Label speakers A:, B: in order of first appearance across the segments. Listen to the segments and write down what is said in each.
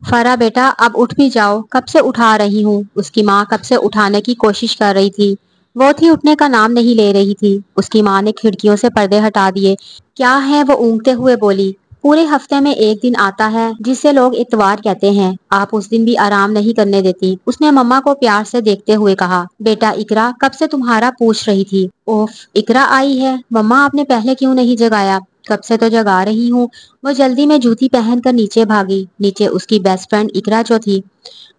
A: فرا بیٹا اب اٹھ بھی جاؤ، کب سے اٹھا رہی ہوں۔ اس کی ماں کب سے اٹھانے کی کوشش کر رہی تھی، وہ تھی اٹھنے کا نام نہیں لے رہی تھی۔ اس کی ماں نے کھڑکیوں سے پردے ہٹا دیے۔ کیا ہے، وہ اونگتے ہوئے بولی۔ پورے ہفتے میں ایک دن آتا ہے جسے لوگ اتوار کہتے ہیں، آپ اس دن بھی آرام نہیں کرنے دیتی۔ اس نے مما کو پیار سے دیکھتے ہوئے کہا۔ بیٹا اقرا کب سے تمہارا پوچھ رہی تھی۔ اوف، اقرا آئی ہے، مما آپ نے پہلے کیوں نہیں جگایا۔ کب سے تو جگا رہی ہوں۔ وہ جلدی میں جوتی پہن کر نیچے بھاگی۔ نیچے اس کی بیسٹ فرینڈ اقرا جو تھی۔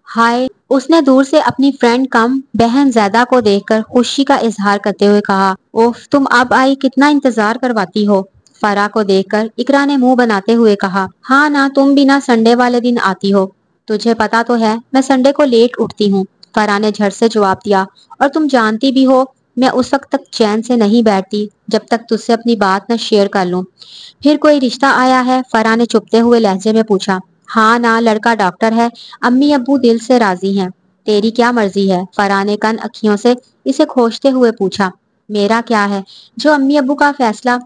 A: ہائے، اس نے دور سے اپنی فرینڈ کم بہن زیدہ کو دیکھ کر خوشی کا اظہار کرتے ہوئے کہا۔ اوف، تم اب آئی، کتنا انتظار کرواتی ہو۔ فرا کو دیکھ کر اقرا نے منہ بناتے ہوئے کہا۔ ہاں نا، تم بھی نا سنڈے والے دن آتی ہو۔ تجھے پتا تو ہے میں سنڈے کو لیٹ اٹھتی ہوں، فرا نے جھٹ سے جواب دیا، اور تم جانتی بھی ہو میں اس وقت تک چین سے نہیں بیٹھتی جب تک تجھ سے اپنی بات نہ شیئر کر لوں۔ پھر کوئی رشتہ آیا ہے، فرا نے چپتے ہوئے لہجے میں پوچھا۔ ہاں نا، لڑکا ڈاکٹر ہے، امی ابو دل سے راضی ہیں۔ تیری کیا مرضی ہے، فرا نے کن اکھیوں سے اسے کھوجتے ہوئے پوچھا۔ میرا کیا ہے، جو امی ابو کا فیصلہ۔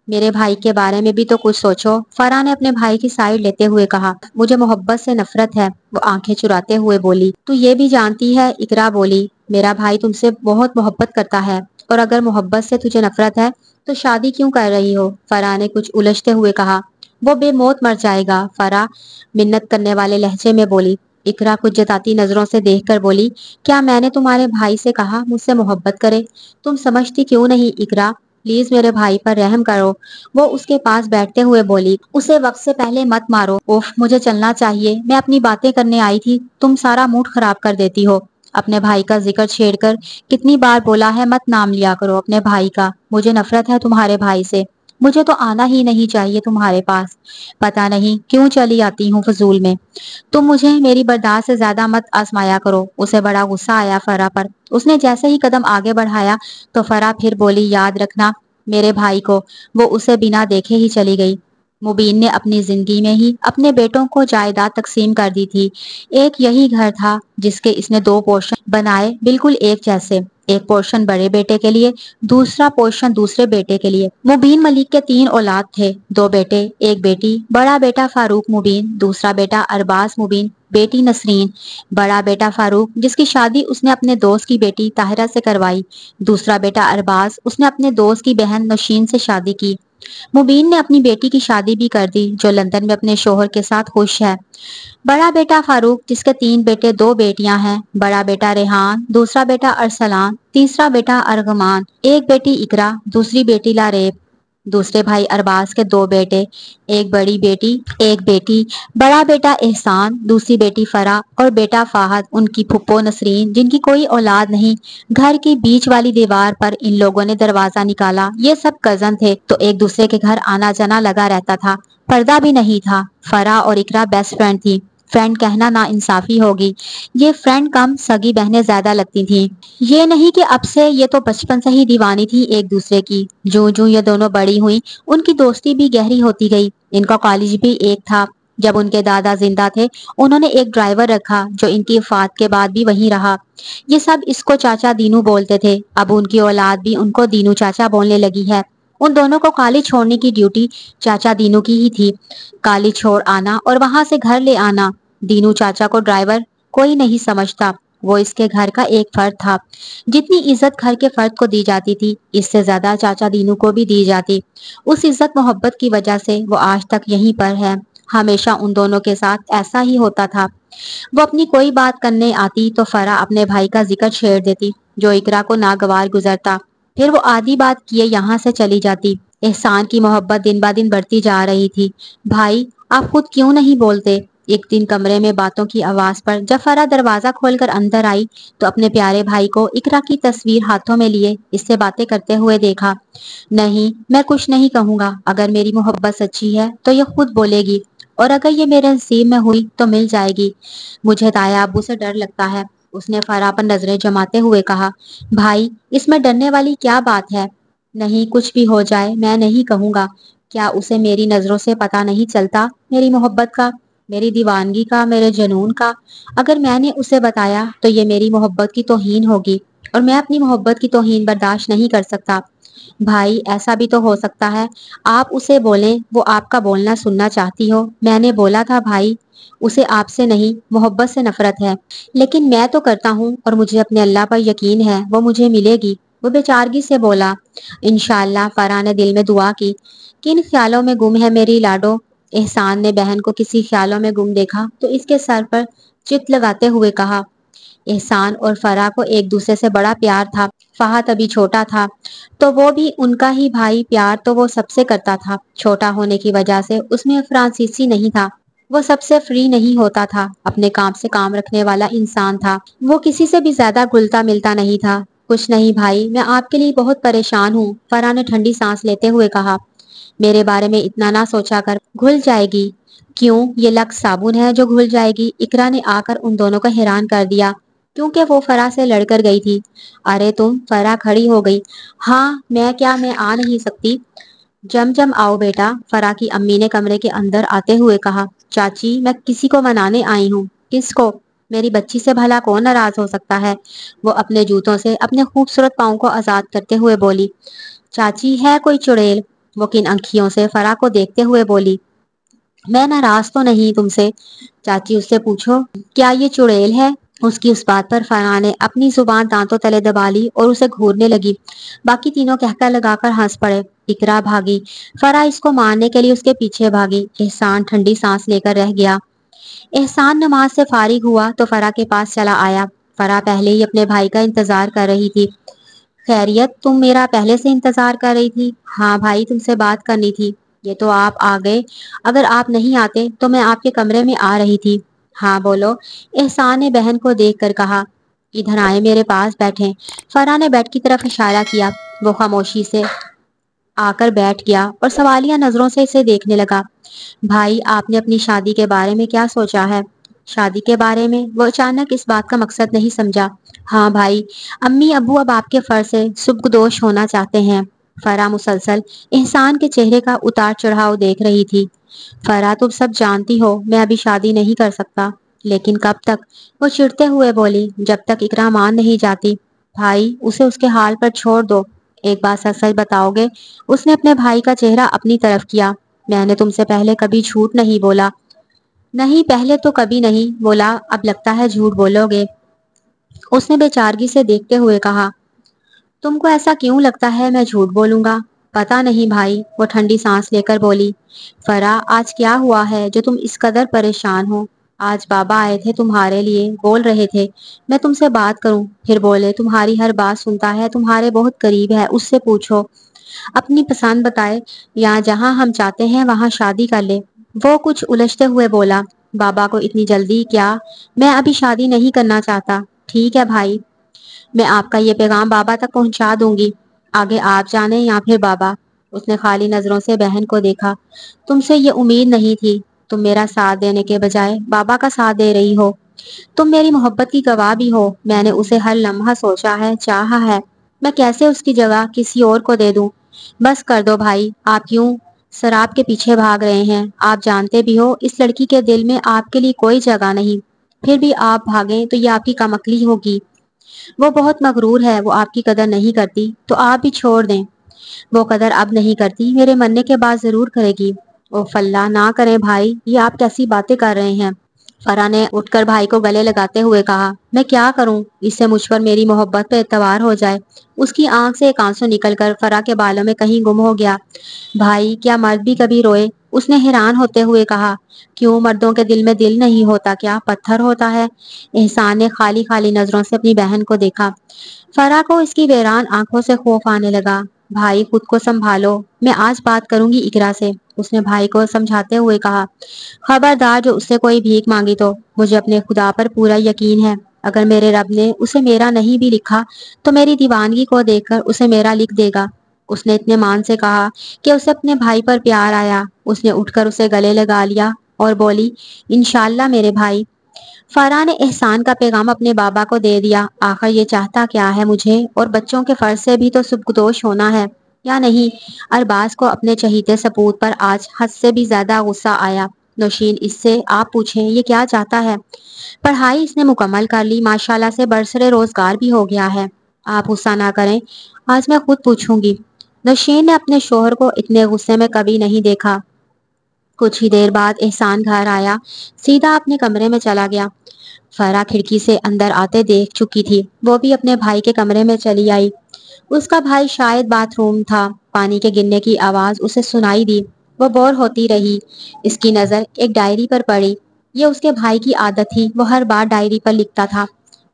A: میرے بھائی کے بارے میں بھی تو کچھ سوچو، فرا نے اپنے بھائی کی سائڈ لیتے ہوئے کہا۔ مجھے محبت سے نفرت ہے، وہ آنکھیں چراتے ہوئے بولی۔ تو یہ بھی جانتی ہے، اقرا بولی، میرا بھائی تم سے بہت محبت کرتا ہے، اور اگر محبت سے تجھے نفرت ہے تو شادی کیوں کر رہی ہو، فرا نے کچھ الجھتے ہوئے کہا۔ وہ بے موت مر جائے گا، فرا منت کرنے والے لہجے میں بولی۔ اقرا کچھ جتاتی نظروں سے دیکھ کر بولی۔ کیا میں نے تمہارے بھائی سے کہا مجھ سے محبت کرے؟ تم سمجھتی کیوں نہیں اقرا، پلیز میرے بھائی پر رحم کرو، وہ اس کے پاس بیٹھتے ہوئے بولی۔ اسے وقت سے پہلے مت مارو۔ اوف، مجھے چلنا چاہیے، میں اپنی باتیں کرنے آئی تھی، تم سارا موڈ خراب کر دیتی ہو۔ اپنے بھائی کا ذکر چھیڑ کر کتنی بار بولا ہے مت نام لیا کرو اپنے بھائی کا، مجھے نفرت ہے تمہارے بھائی سے، مجھے تو آنا ہی نہیں چاہیے تمہارے پاس، پتا نہیں کیوں چلی آتی ہوں فضول میں۔ تم مجھے میری برداشت سے زیادہ مت آزمایا کرو۔ اسے بڑا غصہ آیا فرا پر۔ اس نے جیسے ہی قدم آگے بڑھایا تو فرا پھر بولی، یاد رکھنا میرے بھائی کو۔ وہ اسے بنا دیکھے ہی چلی گئی۔ مبین نے اپنی زندگی میں ہی اپنے بیٹوں کو جائیداد تقسیم کر دی تھی۔ ایک یہی گھر تھا جس کے اس نے دو پورشن بنائے، بالکل ایک جیسے، ایک پورشن بڑے بیٹے کے لیے، دوسرا پورشن دوسرے بیٹے کے لیے۔ مبین ملک کے 3 اولاد تھے، 2 بیٹے، 1 بیٹی۔ بڑا بیٹا فاروق مبین، دوسرا بیٹا ارباز مبین، بیٹی نسرین۔ بڑا بیٹا فاروق جس کی شادی اس نے اپنے دوست کی بیٹی طاہرہ سے کروائی، دوسرا بیٹا ارباز اس نے اپنے دوست کی بہن نوشین سے شادی کی۔ مبین نے اپنی بیٹی کی شادی بھی کر دی جو لندن میں اپنے شوہر کے ساتھ خوش ہے۔ بڑا بیٹا فاروق جس کے 3 بیٹے 2 بیٹیاں ہیں، بڑا بیٹا ریحان، دوسرا بیٹا ارسلان، تیسرا بیٹا ارغمان، 1 بیٹی اقرا، دوسری بیٹی لاریب۔ دوسرے بھائی ارباز کے 2 بیٹے، 1 بڑی بیٹی، 1 بیٹی، بڑا بیٹا احسان، دوسری بیٹی فرا، اور بیٹا فہد، ان کی پھپھو نسرین جن کی کوئی اولاد نہیں۔ گھر کی بیچ والی دیوار پر ان لوگوں نے دروازہ نکالا، یہ سب کزن تھے تو ایک دوسرے کے گھر آنا جانا لگا رہتا تھا، پردہ بھی نہیں تھا۔ فرا اور اقرا بیسٹ فرینڈ تھی، فرینڈ کہنا نا انصافی ہوگی، یہ فرینڈ کم سگی بہنیں زیادہ لگتی تھیں۔ یہ نہیں کہ اب سے، یہ تو بچپن سے ہی دیوانی تھی ایک دوسرے کی۔ جوں جوں یہ دونوں بڑی ہوئیں ان کی دوستی بھی گہری ہوتی گئی۔ ان کا کالج بھی ایک تھا۔ جب ان کے دادا زندہ تھے انہوں نے ایک ڈرائیور رکھا جو ان کی وفات کے بعد بھی وہیں رہا۔ یہ سب اس کو چاچا دینو بولتے تھے، اب ان کی اولاد بھی ان کو دینو چاچا بولنے لگی ہے۔ ان دونوں کو کالج چھوڑنے کی ڈیوٹی چاچا دینو کی ہی تھی، کالج چھوڑ آنا اور وہاں سے گھر لے آنا۔ دینو چاچا کو ڈرائیور کوئی نہیں سمجھتا، وہ اس کے گھر کا ایک فرد تھا۔ جتنی عزت گھر کے فرد کو دی جاتی تھی اس سے زیادہ چاچا دینو کو بھی دی جاتی۔ اس عزت محبت کی وجہ سے وہ آج تک یہیں پر ہے۔ ہمیشہ ان دونوں کے ساتھ ایسا ہی ہوتا تھا۔ وہ اپنی کوئی بات کرنے آتی تو فرا اپنے بھائی کا ذکر چھیڑ دیتی جو اقرا کو ناگوار گزرتا، پھر وہ آدھی بات کیے یہاں سے چلی جاتی۔ احسان کی محبت دن بہ دن بڑھتی جا رہی تھی۔ بھائی آپ خود کیوں نہیں بولتے؟ ایک دن کمرے میں باتوں کی آواز پر جب فرا دروازہ کھول کر اندر آئی تو اپنے پیارے بھائی کو اقرا کی تصویر ہاتھوں میں لیے اس سے باتیں کرتے ہوئے دیکھا۔ نہیں، میں کچھ نہیں کہوں گا، اگر میری محبت سچی ہے تو یہ خود بولے گی، اور اگر یہ میرے نصیب میں ہوئی تو مل جائے گی۔ مجھے تایا ابو سے ڈر لگتا ہے، اس نے فرا پر نظریں جماتے ہوئے کہا۔ بھائی اس میں ڈرنے والی کیا بات ہے؟ نہیں، کچھ بھی ہو جائے میں نہیں کہوں گا۔ کیا اسے میری نظروں سے پتہ نہیں چلتا میری محبت کا، میری دیوانگی کا، میرے جنون کا؟ اگر میں نے اسے بتایا تو یہ میری محبت کی توہین ہوگی، اور میں اپنی محبت کی توہین برداشت نہیں کر سکتا۔ بھائی ایسا بھی تو ہو سکتا ہے آپ اسے بولیں وہ آپ کا بولنا سننا چاہتی ہو۔ میں نے بولا تھا بھائی اسے آپ سے نہیں محبت سے نفرت ہے، لیکن میں تو کرتا ہوں اور مجھے اپنے اللہ پر یقین ہے وہ مجھے ملے گی۔ وہ بے چارگی سے بولا۔ انشاءاللہ، فرح نے دل میں دعا کی۔ کن خیالوں میں گم ہے میری لاڈو؟ احسان نے بہن کو کسی خیالوں میں گم دیکھا تو اس کے سر پر چت لگاتے ہوئے کہا۔ احسان اور فرح کو ایک دوسرے سے بڑا پیار تھا۔ فہد ابھی چھوٹا تھا تو وہ بھی ان کا ہی بھائی، پیار تو وہ سب سے کرتا تھا۔ چھوٹا ہونے کی وجہ سے اس میں فرانسیسی نہیں تھا، وہ سب سے فری نہیں ہوتا تھا، اپنے کام سے کام رکھنے والا انسان تھا، وہ کسی سے بھی زیادہ گلتا ملتا نہیں تھا۔ کچھ نہیں بھائی، میں آپ کے لیے بہت پریشان ہوں، فرح نے ٹھنڈی سانس لیتے ہوئے کہا۔ میرے بارے میں اتنا نہ سوچا کر، گھل جائے گی۔ کیوں؟ یہ لکس صابن ہے جو گھل جائے گی؟ اقرا نے آ کر ان دونوں کو حیران کر دیا کیونکہ وہ فرح سے لڑ کر گئی تھی۔ ارے تم؟ فرح کھڑی ہو گئی۔ ہاں میں آ نہیں سکتی؟ جم جم آؤ بیٹا، فرح کی امی نے کمرے کے اندر آتے ہوئے کہا۔ چاچی میں کسی کو منانے آئی ہوں۔ کس کو؟ میری بچی سے بھلا کون ناراض ہو سکتا ہے؟ وہ اپنے جوتوں سے اپنے خوبصورت پاؤں کو آزاد کرتے ہوئے بولی۔ چاچی ہے کوئی چڑیل؟ وہ کن انکھیوں سے فرح کو دیکھتے ہوئے بولی۔ میں ناراض تو نہیں تم سے، چاچی اس سے پوچھو کیا یہ چڑیل ہے؟ اس کی اس بات پر فرح نے اپنی زبان دانتوں تلے دبا لی اور اسے گھورنے لگی۔ باقی تینوں کہکہ لگا کر ہنس پڑے۔ اقرا بھاگی، فرح اس کو مارنے کے لیے اس کے پیچھے بھاگی۔ احسان ٹھنڈی سانس لے کر رہ گیا۔ احسان نماز سے فارغ ہوا تو فرح کے پاس چلا آیا۔ فرح پہلے ہی اپنے بھائی کا انتظار کر رہی تھی۔ خیریت، تم میرا پہلے سے انتظار کر رہی تھی؟ ہاں بھائی، تم سے بات کرنی تھی۔ یہ تو آپ آ گئے، اگر آپ نہیں آتے تو میں آپ کے کمرے میں آ رہی تھی۔ ہاں بولو، احسان نے بہن کو دیکھ کر کہا۔ ادھر آئے، میرے پاس بیٹھیں۔ فرح نے بیڈ کی طرف اشارہ کیا۔ وہ خاموشی سے آ کر بیٹھ گیا اور سوالیہ نظروں سے اسے دیکھنے لگا۔ بھائی آپ نے اپنی شادی کے بارے میں کیا سوچا ہے؟ شادی کے بارے میں؟ وہ اچانک اس بات کا مقصد نہیں سمجھا۔ ہاں بھائی، امی ابو اب آپ کے فرض سے سبکدوش ہونا چاہتے ہیں۔ فرح مسلسل احسان کے چہرے کا اتار چڑھاؤ دیکھ رہی تھی۔ فرح تم سب جانتی ہو میں ابھی شادی نہیں کر سکتا۔ لیکن کب تک؟ وہ چڑھتے ہوئے بولی۔ جب تک اقرا مان نہیں جاتی۔ بھائی اسے اس کے حال پر چھوڑ دو، ایک بات سچ سچ بتاؤ گے؟ اس نے اپنے بھائی کا چہرہ اپنی طرف کیا۔ میں نے تم سے پہلے کبھی جھوٹ نہیں بولا۔ نہیں پہلے تو کبھی نہیں بولا، اب لگتا ہے جھوٹ بولو گے، اس نے بے چارگی سے دیکھتے ہوئے کہا۔ تم کو ایسا کیوں لگتا ہے میں جھوٹ بولوں گا؟ پتا نہیں بھائی، وہ ٹھنڈی سانس لے کر بولی۔ فرح آج کیا ہوا ہے جو تم اس قدر پریشان ہو؟ آج بابا آئے تھے تمہارے لیے، بول رہے تھے میں تم سے بات کروں، پھر بولے تمہاری ہر بات سنتا ہے، تمہارے بہت قریب ہے، اس سے پوچھو، اپنی پسند بتائے یا جہاں ہم چاہتے ہیں وہاں شادی کر لے۔ وہ کچھ الجھتے ہوئے بولا۔ بابا کو اتنی جلدی کیا؟ میں ابھی شادی نہیں کرنا چاہتا۔ ٹھیک ہے بھائی، میں آپ کا یہ پیغام بابا تک پہنچا دوں گی، آگے آپ جانے یا پھر بابا۔ اس نے خالی نظروں سے بہن کو دیکھا۔ تم سے یہ امید نہیں تھی، تم میرا ساتھ دینے کے بجائے بابا کا ساتھ دے رہی ہو۔ تم میری محبت کی گواہ بھی ہو، میں نے اسے ہر لمحہ سوچا ہے، چاہا ہے، میں کیسے اس کی جگہ کسی اور کو دے دوں؟ بس کر دو بھائی، آپ کیوں شراب کے پیچھے بھاگ رہے ہیں؟ آپ جانتے بھی ہو اس لڑکی کے دل میں آپ کے لیے کوئی جگہ نہیں، پھر بھی آپ بھاگیں تو یہ آپ کی کم عقلی ہوگی۔ وہ بہت مغرور ہے، وہ آپ کی قدر نہیں کرتی، تو آپ بھی چھوڑ دیں۔ وہ قدر اب نہیں کرتی، میرے مرنے کے بعد ضرور کرے گی۔ او فاللہ نہ کریں بھائی، یہ آپ کیسی باتیں کر رہے ہیں؟ فرح نے اٹھ کر بھائی کو گلے لگاتے ہوئے کہا۔ میں کیا کروں؟ اس سے مجھ پر میری محبت پہ اعتبار ہو جائے۔ اس کی آنکھ سے ایک آنسو نکل کر فرح کے بالوں میں کہیں گم ہو گیا۔ بھائی کیا مرد بھی کبھی روئے؟ اس نے حیران ہوتے ہوئے کہا۔ کیوں، مردوں کے دل میں دل نہیں ہوتا کیا، پتھر ہوتا ہے؟ احسان نے خالی خالی نظروں سے اپنی بہن کو دیکھا۔ فرح کو اس کی ویران آنکھوں سے خوف آنے لگا۔ بھائی خود کو سنبھالو، میں آج بات کروں گی اقرا سے، اس نے بھائی کو سمجھاتے ہوئے کہا۔ خبردار جو اس سے کوئی بھیک مانگی تو، مجھے اپنے خدا پر پورا یقین ہے، اگر میرے رب نے اسے میرا نہیں بھی لکھا تو میری دیوانگی کو دیکھ کر اسے میرا لکھ دے گا، اس نے اتنے مان سے کہا کہ اسے اپنے بھائی پر پیار آیا۔ اس نے اٹھ کر اسے گلے لگا لیا اور بولی، انشاءاللہ میرے بھائی۔ فرح نے احسان کا پیغام اپنے بابا کو دے دیا۔ آخر یہ چاہتا کیا ہے؟ مجھے اور بچوں کے فرض سے بھی تو سبکدوش ہونا ہے یا نہیں؟ ارباز کو اپنے چہیتے سپوت پر آج حد سے بھی زیادہ غصہ آیا۔ نوشین اس سے آپ پوچھیں یہ کیا چاہتا ہے؟ پڑھائی اس نے مکمل کر لی، ماشاءاللہ سے برسر روزگار بھی ہو گیا ہے۔ آپ غصہ نہ کریں، آج میں خود پوچھوں گی۔ نوشین نے اپنے شوہر کو اتنے غصے میں کبھی نہیں دیکھا۔ کچھ ہی دیر بعد احسان گھر آیا، سیدھا اپنے کمرے میں چلا گیا۔ فرح کھڑکی سے اندر آتے دیکھ چکی تھی، وہ بھی اپنے بھائی کے کمرے میں چلی آئی۔ اس کا بھائی شاید باتھ روم تھا، پانی کے گرنے کی آواز اسے سنائی دی۔ وہ بور ہوتی رہی۔ اس کی نظر ایک ڈائری پر پڑی۔ یہ اس کے بھائی کی عادت تھی، وہ ہر بار ڈائری پر لکھتا تھا۔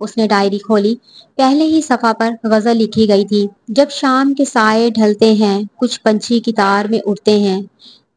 A: اس نے ڈائری کھولی، پہلے ہی صفحہ پر غزل لکھی گئی تھی۔ جب شام کے سائے ڈھلتے ہیں، کچھ پنچھی قطار میں اڑتے ہیں،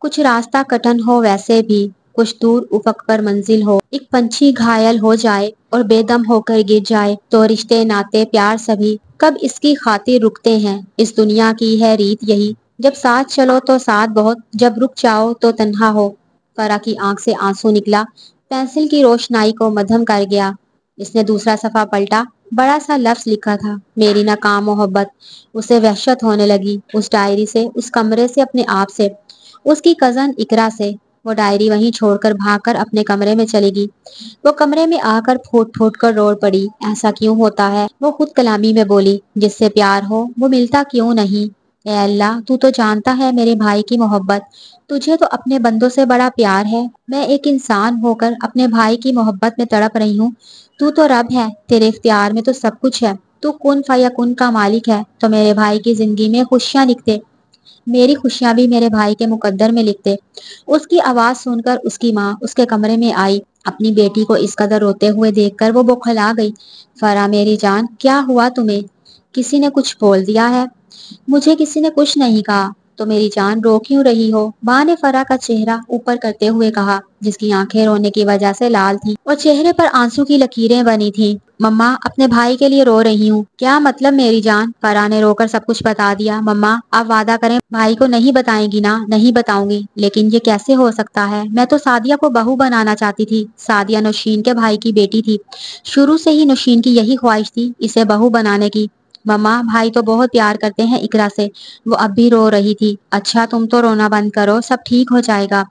A: کچھ راستہ کٹن ہو ویسے بھی، کچھ دور افق پر منزل ہو، ایک پنچھی گھائل ہو جائے اور بے دم ہو کر گر جائے تو رشتے ناتے پیار سبھی کب اس کی خاطر رکتے ہیں۔ اس دنیا کی ہے ریت یہی، جب ساتھ چلو تو ساتھ بہت، جب رک جاؤ تو تنہا ہو۔ فرح کی آنکھ سے آنسو نکلا، پینسل کی روشنائی کو مدھم کر گیا۔ اس نے دوسرا صفحہ پلٹا، بڑا سا لفظ لکھا تھا، میری ناکام محبت۔ اسے وحشت ہونے لگی، اس ڈائری سے، اس کمرے سے، اپنے آپ سے، اس کی کزن اقرا سے۔ وہ ڈائری وہیں چھوڑ کر بھاگ کر اپنے کمرے میں چلے گی۔ وہ کمرے میں آ کر پھوٹ پھوٹ کر رو پڑی۔ ایسا کیوں ہوتا ہے؟ وہ خود کلامی میں بولی، جس سے پیار ہو وہ ملتا کیوں نہیں؟ اے اللہ، تو تو جانتا ہے میرے بھائی کی محبت، تجھے تو اپنے بندوں سے بڑا پیار ہے۔ میں ایک انسان ہو کر اپنے بھائی کی محبت میں تڑپ رہی ہوں، تو تو رب ہے، تیرے اختیار میں تو سب کچھ ہے، تو کن فیکن کا مالک ہے، تو میرے بھائی کی زندگی میں خوشیاں لکھتے، میری خوشیاں بھی میرے بھائی کے مقدر میں لکھتے۔ اس کی آواز سن کر اس کی ماں اس کے کمرے میں آئی۔ اپنی بیٹی کو اس قدر روتے ہوئے دیکھ کر وہ بوکھلا گئی۔ فرح میری جان، کیا ہوا تمہیں؟ کسی نے کچھ بول دیا ہے؟ مجھے کسی نے کچھ نہیں کہا۔ تو میری جان رو کیوں رہی ہو؟ ماں نے فرح کا چہرہ اوپر کرتے ہوئے کہا، جس کی آنکھیں رونے کی وجہ سے لال تھیں اور چہرے پر آنسو کی لکیریں بنی تھیں۔ مما، اپنے بھائی کے لیے رو رہی ہوں۔ کیا مطلب میری جان؟ فرح نے رو کر سب کچھ بتا دیا۔ مما، آپ وعدہ کریں بھائی کو نہیں بتائیں گی نا؟ نہیں بتاؤں گی، لیکن یہ کیسے ہو سکتا ہے؟ میں تو سعدیہ کو بہو بنانا چاہتی تھی۔ سعدیہ نوشین کے بھائی کی بیٹی تھی، شروع سے ہی نوشین کی یہی خواہش تھی، اسے بہو بنانے کی۔ مما، بھائی تو بہت پیار کرتے ہیں اقرا سے۔ وہ اب بھی رو رہی تھی۔ اچھا، تم تو رونا بند کرو، سب ٹھیک ہو جائے گا۔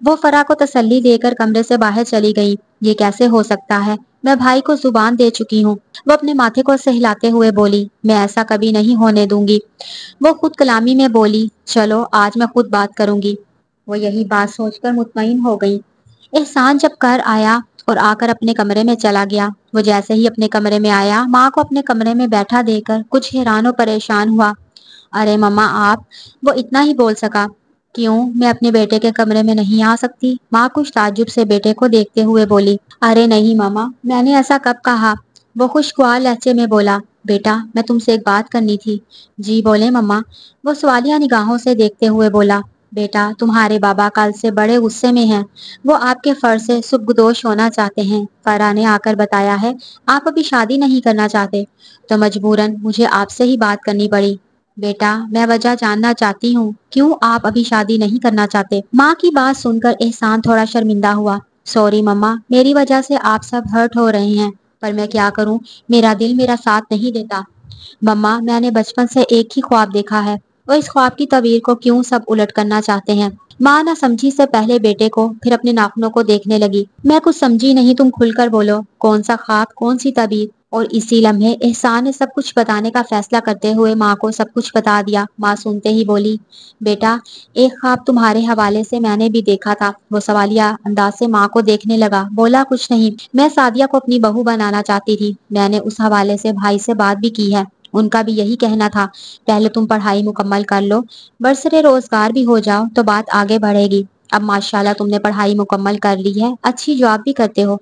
A: وہ فرح کو تسلی دے کر کمرے سے باہر چلی گئی۔ یہ کیسے ہو سکتا ہے؟ میں بھائی کو زبان دے چکی ہوں، وہ اپنے ماتھے کو سہلاتے ہوئے بولی۔ میں ایسا کبھی نہیں ہونے دوں گی۔ وہ خود کلامی میں بولی، چلو آج میں خود بات کروں گی۔ وہ یہی بات سوچ کر مطمئن ہو گئی۔ احسان جب گھر آیا اور آ کر اپنے کمرے میں چلا گیا، وہ جیسے ہی اپنے کمرے میں آیا، ماں کو اپنے کمرے میں بیٹھا دیکھ کر کچھ حیران و پریشان ہوا۔ ارے مما آپ، وہ اتنا ہی بول سکا۔ کیوں، میں اپنے بیٹے کے کمرے میں نہیں آ سکتی؟ ماں کچھ تعجب سے بیٹے کو دیکھتے ہوئے بولی۔ ارے نہیں ماما، میں نے ایسا کب کہا؟ وہ خوشگوار لہجے میں بولا۔ بیٹا، میں تم سے ایک بات کرنی تھی۔ جی بولے مما۔ وہ سوالیہ نگاہوں سے دیکھتے ہوئے بولا۔ بیٹا، تمہارے بابا کل سے بڑے غصے میں ہیں، وہ آپ کے فرض سے سبکدوش ہونا چاہتے ہیں۔ فرح نے آ کر بتایا ہے، آپ ابھی شادی نہیں کرنا چاہتے، تو مجبوراً مجھے آپ سے ہی بات کرنی پڑی۔ بیٹا، میں وجہ جاننا چاہتی ہوں، کیوں آپ ابھی شادی نہیں کرنا چاہتے؟ ماں کی بات سن کر احسان تھوڑا شرمندہ ہوا۔ سوری مما، میری وجہ سے آپ سب ہرٹ ہو رہے ہیں، پر میں کیا کروں، میرا دل میرا ساتھ نہیں دیتا۔ مما، میں نے بچپن سے ایک ہی خواب دیکھا ہے، اور اس خواب کی تعبیر کو کیوں سب الٹ کرنا چاہتے ہیں؟ ماں نہ سمجھی سے پہلے بیٹے کو، پھر اپنے ناخنوں کو دیکھنے لگی۔ میں کچھ سمجھی نہیں، تم کھل کر بولو، کون سا خواب، کون سی تعبیر؟ اور اسی لمحے احسان نے سب کچھ بتانے کا فیصلہ کرتے ہوئے ماں کو سب کچھ بتا دیا۔ ماں سنتے ہی بولی، بیٹا، ایک خواب تمہارے حوالے سے میں نے بھی دیکھا تھا۔ وہ سوالیہ انداز سے ماں کو دیکھنے لگا، بولا کچھ نہیں، میں سعدیہ کو اپنی بہو بنانا چاہتی تھی، میں نے اس حوالے سے بھائی سے بات بھی کی ہے، ان کا بھی یہی کہنا تھا، پہلے تم پڑھائی مکمل کر لو، برسر روزگار بھی ہو جاؤ تو بات آگے بڑھے گی۔ اب ماشاءاللہ تم نے پڑھائی مکمل کر لی ہے، اچھی جاب بھی کرتے ہو،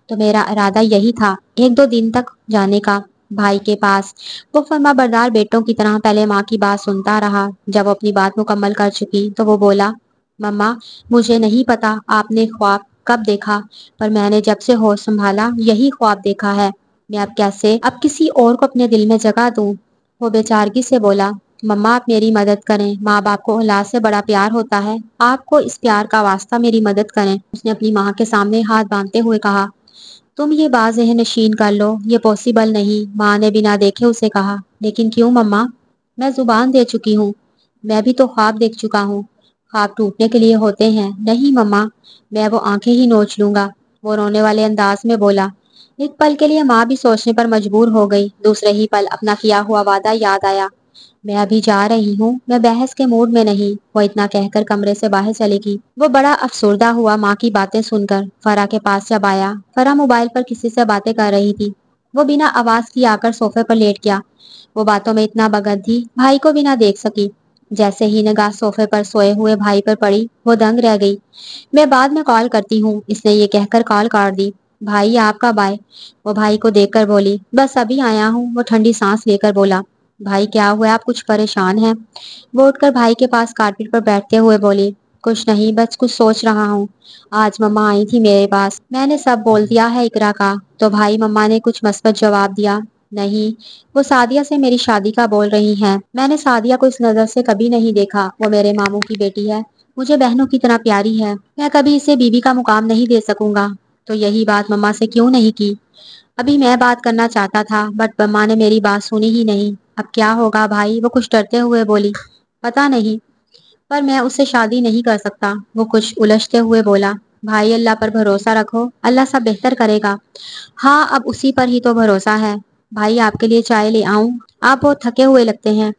A: تو میرا ارادہ یہی تھا، ایک دو دن تک جانے کا بھائی کے پاس۔ وہ فرما بردار بیٹوں کی طرح پہلے ماں کی بات سنتا رہا۔ جب وہ اپنی بات مکمل کر چکی تو وہ بولا، مما، مجھے نہیں پتا آپ نے خواب کب دیکھا، پر میں نے جب سے ہوش سنبھالا یہی خواب دیکھا ہے، میں اب کیسے اب کسی اور کو اپنے دل میں جگہ دوں؟ وہ بیچارگی سے بولا، مما آپ میری مدد کریں، ماں باپ کو اولاد سے بڑا پیار ہوتا ہے، آپ کو اس پیار کا واسطہ میری مدد کریں۔ اس نے اپنی ماں کے سامنے ہاتھ باندھتے ہوئے کہا، تم یہ بات ذہن نشین کر لو، یہ پاسبل نہیں۔ ماں نے بنا دیکھے اسے کہا، لیکن کیوں مما؟ میں زبان دے چکی ہوں، میں بھی تو خواب دیکھ چکا ہوں، خواب ٹوٹنے کے لیے ہوتے ہیں۔ نہیں مما، میں وہ آنکھیں ہی نوچ لوں گا، وہ رونے والے انداز میں بولا۔ ایک پل کے لیے ماں بھی سوچنے پر مجبور ہو گئی، دوسرے ہی پل اپنا کیا ہوا وعدہ یاد آیا۔ میں ابھی جا رہی ہوں، میں بحث کے موڈ میں نہیں۔ وہ اتنا کہہ کر کمرے سے باہر چلے گی۔ وہ بڑا افسردہ ہوا ماں کی باتیں سن کر فرح کے پاس جب آیا۔ فرح موبائل پر کسی سے باتیں کر رہی تھی۔ وہ بنا آواز کی آ کر صوفے پر لیٹ گیا۔ وہ باتوں میں اتنا مگن تھی، بھائی کو بھی نہ دیکھ سکی۔ جیسے ہی نگاہ صوفے پر سوئے ہوئے بھائی پر پڑی، وہ دنگ رہ گئی۔ میں بعد میں کال کرتی ہوں، اس نے یہ کہہ کر کال کاٹ دی۔ بھائی آپ کب آئے؟ وہ بھائی کو دیکھ کر بولی۔ بس ابھی آیا ہوں، وہ ٹھنڈی سانس لے کر بولا۔ بھائی کیا ہوا، آپ کچھ پریشان ہیں؟ وہ اٹھ کر بھائی کے پاس کارپیٹ پر بیٹھتے ہوئے بولی۔ کچھ نہیں، بس کچھ سوچ رہا ہوں۔ آج مما آئی تھی میرے پاس، میں نے سب بول دیا ہے اقرا کا۔ تو بھائی مما نے کچھ مثبت جواب دیا؟ نہیں، وہ سعدیہ سے میری شادی کا بول رہی ہیں۔ میں نے سعدیہ کو اس نظر سے کبھی نہیں دیکھا، وہ میرے ماموں کی بیٹی ہے، مجھے بہنوں کی طرح پیاری ہے، میں کبھی اسے بیوی کا مقام نہیں دے سکوں گا۔ تو یہی بات مما سے کیوں نہیں کی؟ ابھی میں بات کرنا چاہتا تھا بٹ مما نے میری بات سنی ہی نہیں۔ اب کیا ہوگا بھائی؟ وہ کچھ ڈرتے ہوئے بولی۔ پتا نہیں، پر میں اس سے شادی نہیں کر سکتا، وہ کچھ الجھتے ہوئے بولا۔ بھائی اللہ پر بھروسہ رکھو، اللہ سب بہتر کرے گا۔ ہاں اب اسی پر ہی تو بھروسہ ہے۔ بھائی آپ کے لیے چائے لے آؤں؟ آپ بہت تھکے ہوئے لگتے ہیں۔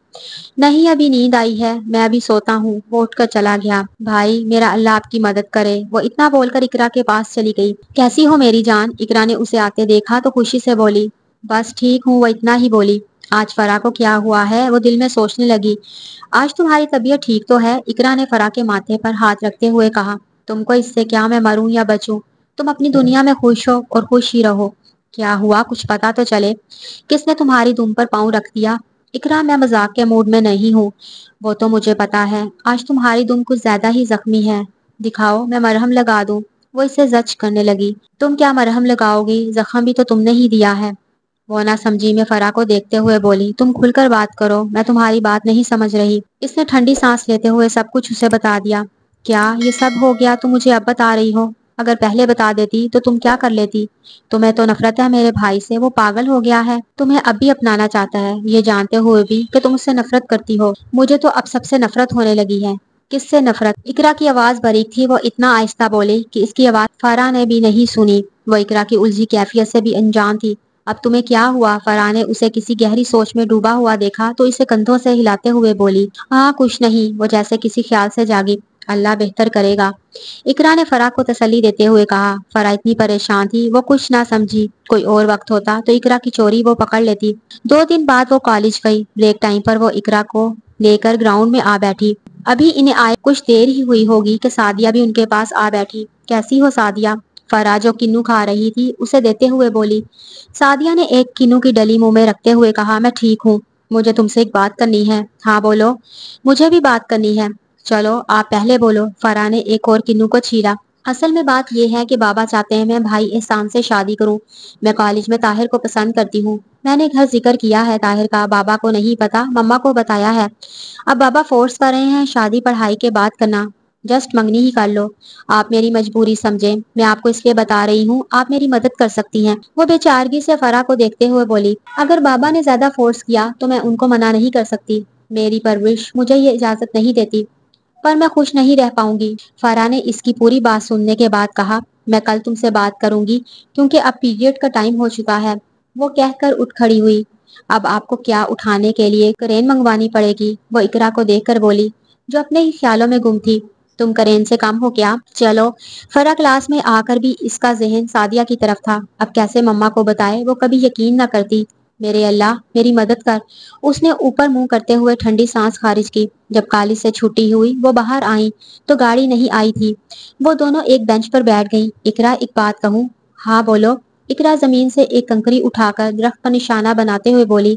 A: نہیں ابھی نیند آئی ہے، میں ابھی سوتا ہوں۔ وہ اٹھ کر چلا گیا۔ بھائی میرا اللہ آپ کی مدد کرے، وہ اتنا بول کر اقرا کے پاس چلی گئی۔ کیسی ہو میری جان؟ اقرا نے اسے آتے دیکھا تو خوشی سے بولی۔ بس ٹھیک ہوں، وہ اتنا ہی بولی۔ آج فرح کو کیا ہوا ہے؟ وہ دل میں سوچنے لگی۔ آج تمہاری طبیعت ٹھیک تو ہے؟ اقرا نے فرح کے ماتھے پر ہاتھ رکھتے ہوئے کہا۔ تم کو اس سے کیا، میں مروں یا بچوں، تم اپنی دنیا میں خوش ہو اور خوش ہی رہو۔ کیا ہوا، کچھ پتا تو چلے، کس نے تمہاری دم پر پاؤں رکھ دیا؟ اقرا میں مذاق کے موڈ میں نہیں ہوں، وہ تو مجھے پتا ہے، آج تمہاری دم کچھ زیادہ ہی زخمی ہے، دکھاؤ میں مرہم لگا دوں۔ وہ اسے زچ کرنے لگی۔ تم کیا مرہم لگاؤ گی، زخم بھی تو تم نے ہی دیا ہے۔ وہ نہ سمجھی میں فرح کو دیکھتے ہوئے بولی۔ تم کھل کر بات کرو، میں تمہاری بات نہیں سمجھ رہی۔ اس نے ٹھنڈی سانس لیتے ہوئے سب کچھ اسے بتا دیا۔ کیا یہ سب ہو گیا تو مجھے اب بتا رہی ہو؟ اگر پہلے بتا دیتی تو تم کیا کر لیتی؟ تمہیں تو نفرت ہے میرے بھائی سے، وہ پاگل ہو گیا ہے، تمہیں اب بھی اپنانا چاہتا ہے، یہ جانتے ہوئے بھی کہ تم اس سے نفرت کرتی ہو۔ مجھے تو اب سب سے نفرت ہونے لگی ہے۔ کس سے نفرت؟ اقرا کی آواز باریک تھی، وہ اتنا آہستہ بولی کہ اس کی آواز فرح نے بھی نہیں سنی۔ وہ اقرا کی الجھی کیفیت سے بھی انجان تھی۔ اب تمہیں کیا ہوا؟ فرح نے اسے کسی گہری سوچ میں ڈوبا ہوا دیکھا تو اسے کندھوں سے ہلاتے ہوئے بولی۔ ہاں کچھ نہیں، وہ جیسے کسی خیال سے جاگی۔ اللہ بہتر کرے گا، اقرا نے فرح کو تسلی دیتے ہوئے کہا۔ فرح اتنی پریشان تھی وہ کچھ نہ سمجھی۔ کوئی اور وقت ہوتا تو اقرا کی چوری وہ پکڑ لیتی۔ 2 دن بعد وہ کالج گئی۔ بریک ٹائم پر وہ اقرا کو لے کر گراؤنڈ میں آ بیٹھی۔ ابھی انہیں آئے کچھ دیر ہی ہوئی ہوگی کہ سعدیہ بھی ان کے پاس آ بیٹھی۔ کیسی ہو سعدیہ؟ فرح جو کنو کھا رہی تھی اسے دیتے ہوئے بولی۔ سعدیہ نے ایک کنو کی ڈلی منہ میں رکھتے ہوئے کہا۔ میں ٹھیک ہوں، مجھے تم سے ایک بات کرنی ہے۔ ہاں بولو۔ مجھے بھی بات کرنی ہے۔ چلو آپ پہلے بولو۔ فرح نے ایک اور کنو کو چھیلا۔ اصل میں بات یہ ہے کہ بابا چاہتے ہیں میں بھائی احسان سے شادی کروں۔ میں کالج میں طاہر کو پسند کرتی ہوں۔ میں نے گھر ذکر کیا ہے طاہر کا، بابا کو نہیں پتا، مما کو بتایا ہے۔ اب بابا فورس کر رہے ہیں شادی پڑھائی کے بعد کرنا، جسٹ منگنی ہی کر لو۔ آپ میری مجبوری سمجھیں، میں آپ کو اس لیے بتا رہی ہوں، آپ میری مدد کر سکتی ہیں۔ وہ بے چارگی سے فرح کو دیکھتے ہوئے بولی۔ اگر بابا نے زیادہ فورس کیا تو میں ان کو منع نہیں کر سکتی، میری پرورش مجھے یہ اجازت نہیں دیتی، پر میں خوش نہیں رہ پاؤں گی۔ فرح نے اس کی پوری بات سننے کے بعد کہا۔ میں کل تم سے بات کروں گی کیونکہ اب پیریڈ کا ٹائم ہو چکا ہے۔ وہ کہہ کر اٹھ کھڑی ہوئی۔ اب آپ کو کیا اٹھانے کے لیے کرین منگوانی پڑے گی؟ وہ اقرا کو دیکھ کر بولی جو اپنے ہی خیالوں میں گم تھی۔ تم کرین سے کم ہو کیا؟ چلو۔ فرح کلاس میں آ کر بھی اس کا ذہن سعدیہ کی طرف تھا۔ اب کیسے مما کو بتائے، وہ کبھی یقین نہ کرتی۔ میرے اللہ میری مدد کر۔ اس نے اوپر منہ کرتے ہوئے ٹھنڈی سانس خارج کی۔ جب کالج سے چھٹی ہوئی وہ باہر آئیں تو گاڑی نہیں آئی تھی۔ وہ دونوں ایک بینچ پر بیٹھ گئیں۔ اقرا ایک بات کہوں؟ ہاں بولو۔ اقرا زمین سے ایک کنکری اٹھا کر درخت پر نشانہ بناتے ہوئے بولی۔